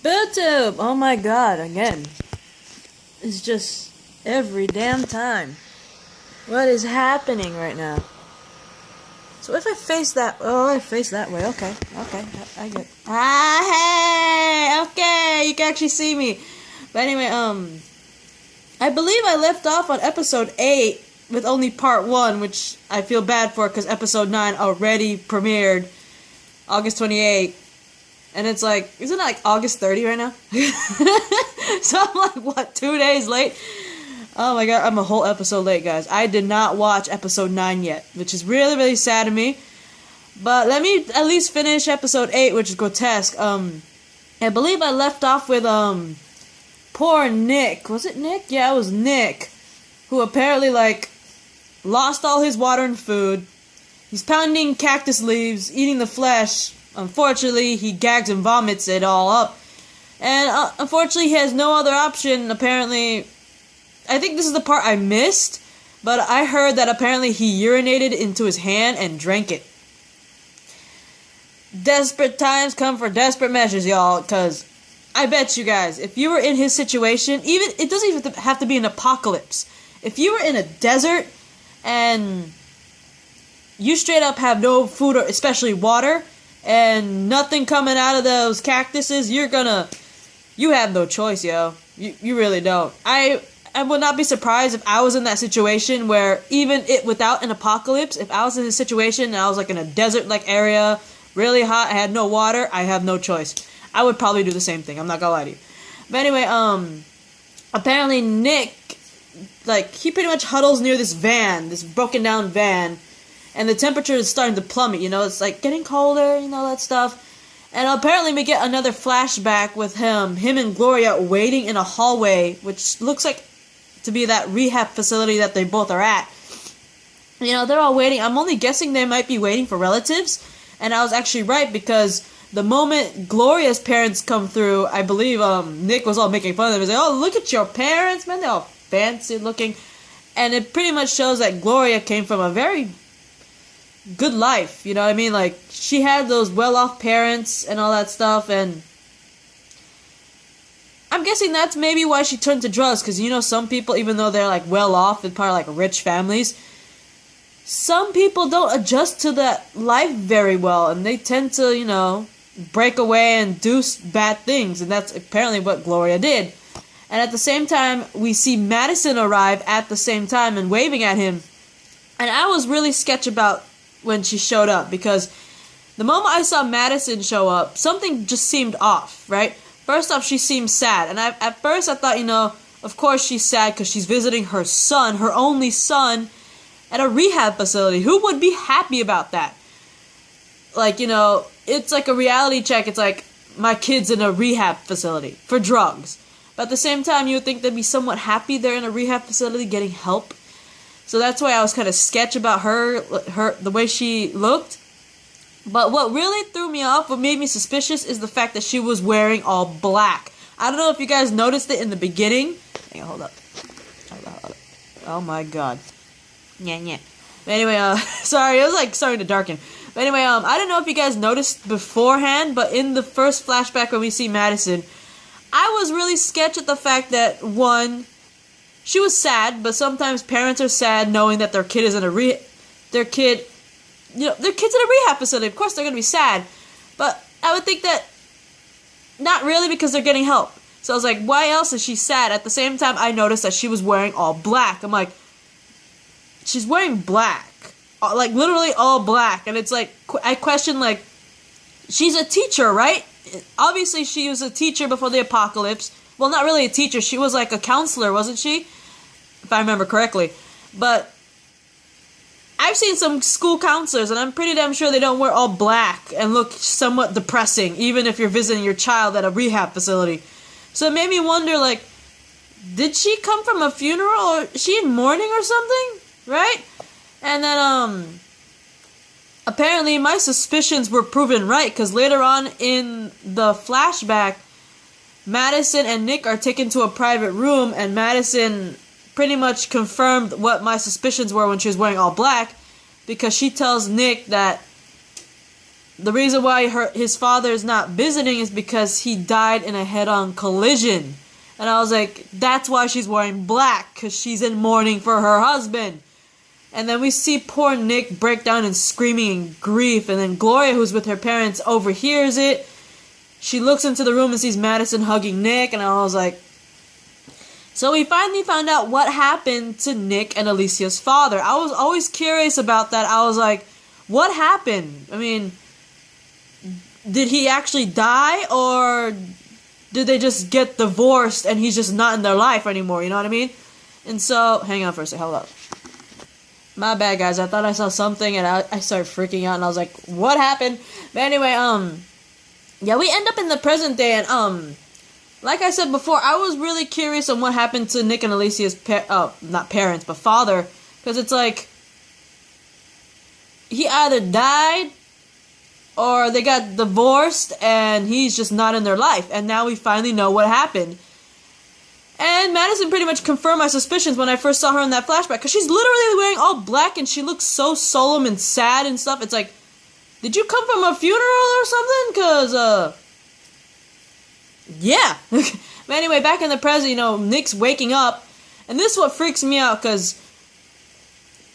BootTube! Oh my god, again. It's just every damn time. What is happening right now? So if I face that... Oh, I face that way. Okay. I get... hey! Okay, you can actually see me. But anyway, I believe I left off on episode 8 with only part 1, which I feel bad for because episode 9 already premiered August 28th. And it's like, isn't it like August 30 right now? So I'm like, what, 2 days late? Oh my god, I'm a whole episode late, guys. I did not watch episode 9 yet, which is really, really sad to me. But let me at least finish episode 8, which is Grotesque. I believe I left off with, poor Nick. Was it Nick? Yeah, it was Nick. Who apparently, like, lost all his water and food. He's pounding cactus leaves, eating the flesh. Unfortunately, he gags and vomits it all up. And unfortunately, he has no other option. Apparently, I think this is the part I missed. But I heard that apparently he urinated into his hand and drank it. Desperate times come for desperate measures, y'all. Because I bet you guys, if you were in his situation, it doesn't even have to be an apocalypse. If you were in a desert and you straight up have no food, or especially water, and nothing coming out of those cactuses, you have no choice, yo. You really don't. I would not be surprised if I was in that situation where even without an apocalypse, if I was in a situation and I was like in a desert-like area, really hot, I had no water, I have no choice. I would probably do the same thing, I'm not gonna lie to you. But anyway, apparently Nick, like, he pretty much huddles near this van, this broken down van, and the temperature is starting to plummet, you know, it's like getting colder, you know, that stuff. And apparently we get another flashback with him and Gloria waiting in a hallway, which looks like to be that rehab facility that they both are at. You know, they're all waiting. I'm only guessing they might be waiting for relatives, and I was actually right, because the moment Gloria's parents come through, I believe Nick was all making fun of them. He was like, oh, look at your parents, man, they're all fancy looking. And it pretty much shows that Gloria came from a very good life, you know what I mean? Like, she had those well-off parents and all that stuff, and I'm guessing that's maybe why she turned to drugs, because, you know, some people, even though they're, like, well-off and part of, like, rich families, some people don't adjust to that life very well, and they tend to, you know, break away and do bad things, and that's apparently what Gloria did. And at the same time, we see Madison arrive at the same time and waving at him, and I was really sketched about when she showed up, because the moment I saw Madison show up, something just seemed off, right? First off, she seemed sad, and at first I thought, you know, of course she's sad because she's visiting her son, her only son, at a rehab facility. Who would be happy about that? Like, you know, it's like a reality check. It's like, my kid's in a rehab facility for drugs. But at the same time, you would think they'd be somewhat happy they're in a rehab facility getting help. So that's why I was kind of sketch about her, the way she looked. But what really threw me off, what made me suspicious, is the fact that she was wearing all black. I don't know if you guys noticed it in the beginning. Hang on, hold up. Oh my god. Yeah. But anyway, sorry, it was like starting to darken. But anyway, I don't know if you guys noticed beforehand, but in the first flashback when we see Madison, I was really sketched at the fact that, one, she was sad, but sometimes parents are sad knowing that their kid is in a kid's in a rehab facility. Of course they're gonna be sad, but I would think that not really, because they're getting help. So I was like, why else is she sad? At the same time, I noticed that she was wearing all black. I'm like, she's wearing black, like literally all black, and it's like, I question, like, she's a teacher, right? Obviously she was a teacher before the apocalypse. Well, not really a teacher, she was like a counselor, wasn't she? If I remember correctly. But I've seen some school counselors, and I'm pretty damn sure they don't wear all black and look somewhat depressing, even if you're visiting your child at a rehab facility. So it made me wonder, like, did she come from a funeral, or is she in mourning or something? Right? And then, apparently my suspicions were proven right, because later on in the flashback, Madison and Nick are taken to a private room, and Madison pretty much confirmed what my suspicions were when she was wearing all black, because she tells Nick that the reason why his father is not visiting is because he died in a head-on collision. And I was like, that's why she's wearing black, because she's in mourning for her husband. And then we see poor Nick break down and screaming in grief. And then Gloria, who's with her parents, overhears it. She looks into the room and sees Madison hugging Nick. And I was like... So we finally found out what happened to Nick and Alicia's father. I was always curious about that. I was like, what happened? I mean, did he actually die? Or did they just get divorced and he's just not in their life anymore? You know what I mean? And so... Hang on for a second. Hold up. My bad, guys. I thought I saw something and I started freaking out and I was like, what happened? But anyway, yeah, we end up in the present day and, like I said before, I was really curious on what happened to Nick and Alicia's, not parents, but father. Because it's like, he either died or they got divorced and he's just not in their life. And now we finally know what happened. And Madison pretty much confirmed my suspicions when I first saw her in that flashback. Because she's literally wearing all black and she looks so solemn and sad and stuff. It's like, did you come from a funeral or something? Because, yeah. But anyway, back in the present, you know, Nick's waking up. And this is what freaks me out. Because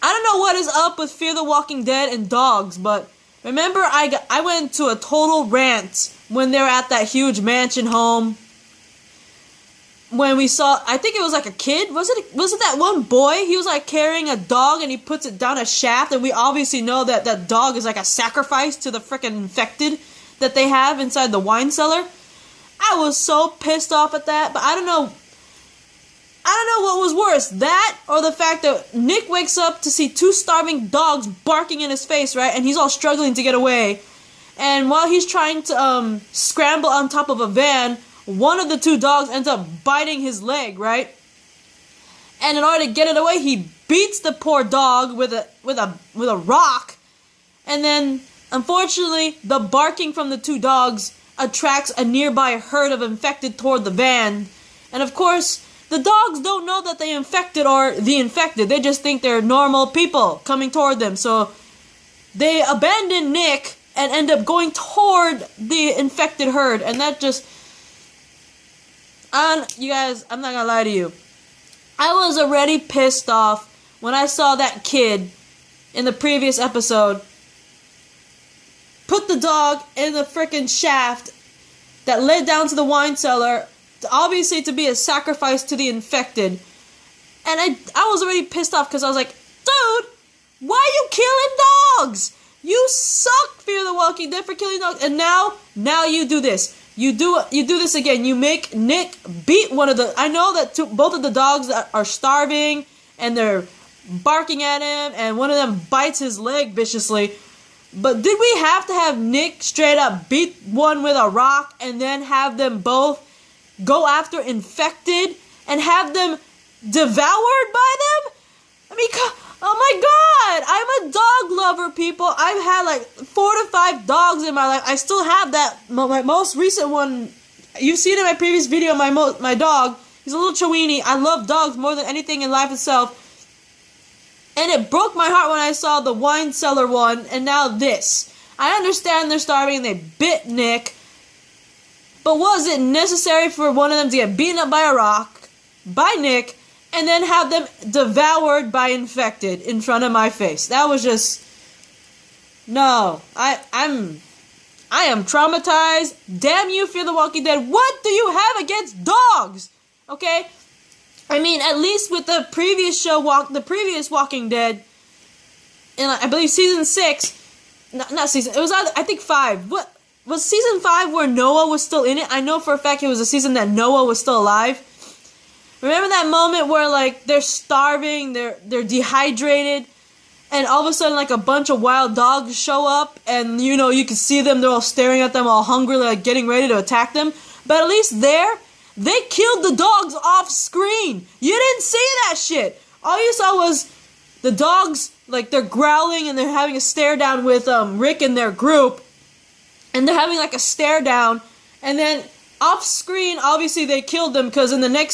I don't know what is up with Fear the Walking Dead and dogs. But remember, I went into a total rant when they were at that huge mansion home. When we saw, I think it was like a kid, was it that one boy? He was like carrying a dog and he puts it down a shaft and we obviously know that that dog is like a sacrifice to the frickin' infected that they have inside the wine cellar. I was so pissed off at that, but I don't know what was worse, that or the fact that Nick wakes up to see two starving dogs barking in his face, right? And he's all struggling to get away. And while he's trying to scramble on top of a van, one of the two dogs ends up biting his leg, right? And in order to get it away, he beats the poor dog with a rock. And then, unfortunately, the barking from the two dogs attracts a nearby herd of infected toward the van. And of course, the dogs don't know that they infected or the infected. They just think they're normal people coming toward them. So they abandon Nick and end up going toward the infected herd. And that just... you guys, I'm not gonna lie to you. I was already pissed off when I saw that kid in the previous episode put the dog in the frickin' shaft that led down to the wine cellar, obviously to be a sacrifice to the infected. And I was already pissed off because I was like, dude, why are you killing dogs? You suck, Fear the Walking Dead, for killing dogs. And now you do this. You do this again. You make Nick beat one of the... I know that both of the dogs are starving and they're barking at him and one of them bites his leg viciously. But did we have to have Nick straight up beat one with a rock and then have them both go after infected and have them devoured by them? I mean, oh my god! I'm a dog lover, people. I've had like 4 to 5 dogs in my life. I still have that. My most recent one, you've seen in my previous video, my dog. He's a little Chiweenie. I love dogs more than anything in life itself. And it broke my heart when I saw the wine cellar one, and now this. I understand they're starving and they bit Nick. But was it necessary for one of them to get beaten up by a rock, by Nick, and then have them devoured by infected in front of my face? That was just... No. I am traumatized. Damn you, Fear the Walking Dead. What do you have against dogs? Okay? I mean, at least with the previous show, the previous Walking Dead, in I believe season 6, not season, it was I think 5. What was season 5 where Noah was still in it? I know for a fact it was a season that Noah was still alive. Remember that moment where like they're starving, they're dehydrated, and all of a sudden like a bunch of wild dogs show up, and you know you can see them, they're all staring at them, all hungry, like getting ready to attack them. But at least there, they killed the dogs off screen. You didn't see that shit. All you saw was the dogs, like, they're growling and they're having a stare down with Rick and their group. And they're having, like, a stare down. And then off screen, obviously, they killed them because in the next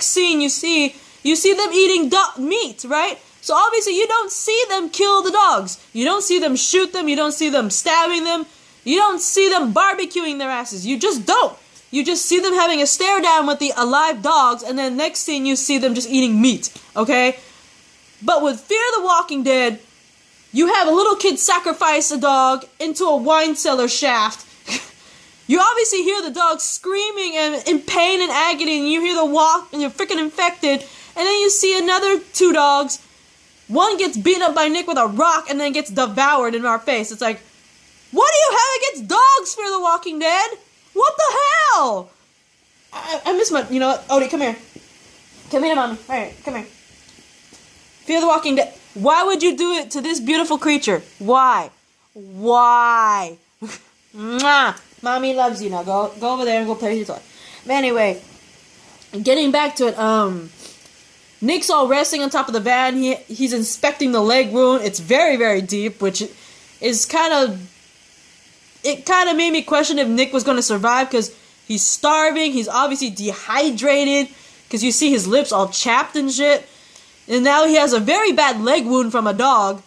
scene, you see them eating meat, right? So obviously you don't see them kill the dogs. You don't see them shoot them. You don't see them stabbing them. You don't see them barbecuing their asses. You just don't. You just see them having a stare down with the alive dogs, and then next scene you see them just eating meat, okay? But with Fear the Walking Dead, you have a little kid sacrifice a dog into a wine cellar shaft. You obviously hear the dog screaming and in pain and agony, and you hear the walk, and you're freaking infected, and then you see another 2 dogs. One gets beaten up by Nick with a rock and then gets devoured in our face. It's like, what do you have against dogs, Fear the Walking Dead? What the hell? I miss my, you know what? Odie, come here. Come here, mommy. Alright, come here. Fear the Walking Dead. Why would you do it to this beautiful creature? Why? Why? Mwah. Mommy loves you now. Go over there and go play with your toy. But anyway, getting back to it, Nick's all resting on top of the van. He's inspecting the leg wound. It's very, very deep, which is it kind of made me question if Nick was going to survive, because he's starving. He's obviously dehydrated, because you see his lips all chapped and shit. And now he has a very bad leg wound from a dog.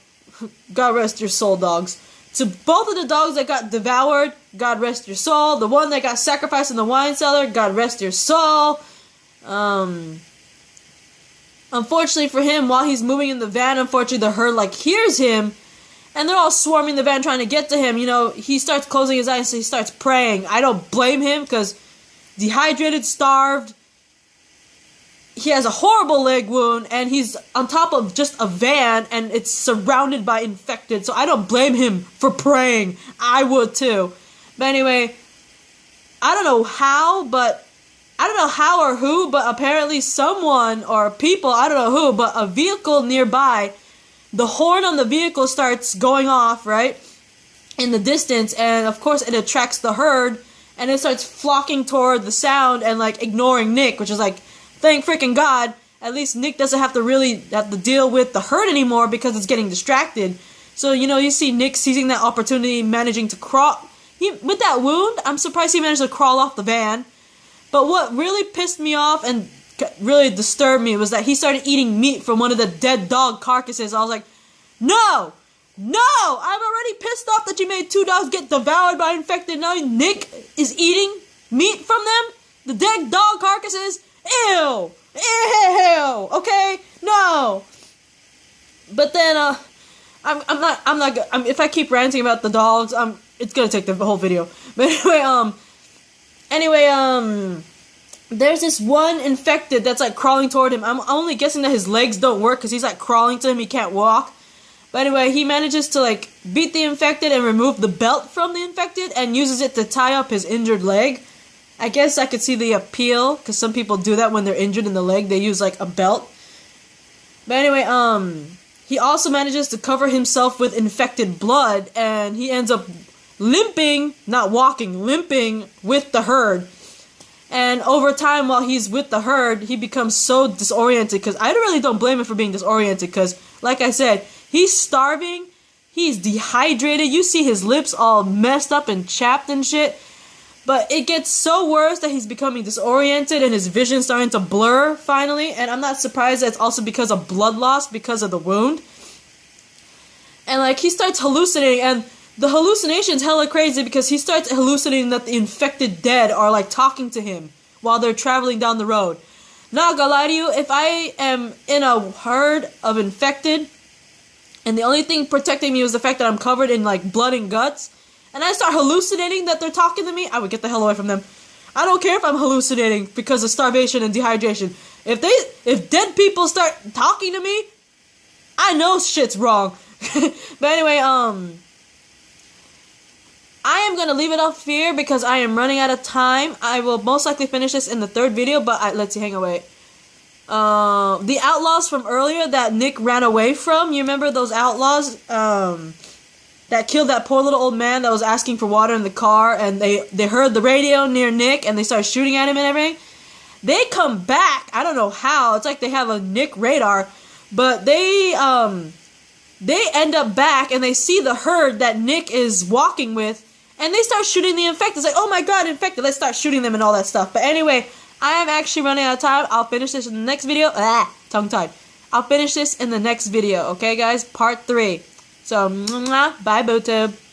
God rest your soul, dogs. To both of the dogs that got devoured, God rest your soul. The one that got sacrificed in the wine cellar, God rest your soul. Unfortunately for him, while he's moving in the van, unfortunately the herd hears him, and they're all swarming the van trying to get to him. You know, he starts closing his eyes, so he starts praying. I don't blame him, because dehydrated, starved, he has a horrible leg wound, and he's on top of just a van, and it's surrounded by infected, so I don't blame him for praying. I would too. But anyway, I don't know how or who, but apparently someone or people, I don't know who, but a vehicle nearby, the horn on the vehicle starts going off, right, in the distance, and of course it attracts the herd, and it starts flocking toward the sound and ignoring Nick, which is thank freaking God, at least Nick doesn't have to deal with the herd anymore, because it's getting distracted. So, you know, you see Nick seizing that opportunity, managing to crawl. With that wound, I'm surprised he managed to crawl off the van. But what really pissed me off and really disturbed me was that he started eating meat from one of the dead dog carcasses. I was like, no! I'm already pissed off that you made 2 dogs get devoured by infected. Now Nick is eating meat from them? The dead dog carcasses? Ew! Okay? No! But then, if I keep ranting about the dogs, it's gonna take the whole video. But anyway, there's this one infected that's crawling toward him. I'm only guessing that his legs don't work, because he's crawling to him, he can't walk. But anyway, he manages to beat the infected and remove the belt from the infected, and uses it to tie up his injured leg. I guess I could see the appeal, because some people do that when they're injured in the leg. They use a belt. But anyway, he also manages to cover himself with infected blood, and he ends up limping, not walking, limping with the herd. And over time, while he's with the herd, he becomes so disoriented, because I really don't blame him for being disoriented, because, like I said, he's starving, he's dehydrated, you see his lips all messed up and chapped and shit. But it gets so worse that he's becoming disoriented and his vision's starting to blur, finally. And I'm not surprised that it's also because of blood loss, because of the wound. And, he starts hallucinating, and the hallucination's hella crazy, because he starts hallucinating that the infected dead are, talking to him while they're traveling down the road. Not gonna lie to you, if I am in a herd of infected, and the only thing protecting me was the fact that I'm covered in, blood and guts, and I start hallucinating that they're talking to me, I would get the hell away from them. I don't care if I'm hallucinating because of starvation and dehydration. If dead people start talking to me, I know shit's wrong. But anyway, I am gonna leave it off here because I am running out of time. I will most likely finish this in the 3rd video, but let's see, hang away. The outlaws from earlier that Nick ran away from, you remember those outlaws? That killed that poor little old man that was asking for water in the car, and they heard the radio near Nick, and they started shooting at him and everything. They come back. I don't know how. It's like they have a Nick radar, but they end up back, and they see the herd that Nick is walking with, and they start shooting the infected. It's like, oh my god, infected, let's start shooting them and all that stuff. But anyway, I am actually running out of time. I'll finish this in the next video. Tongue-tied. I'll finish this in the next video, okay guys? Part 3. So, bye, BooTube.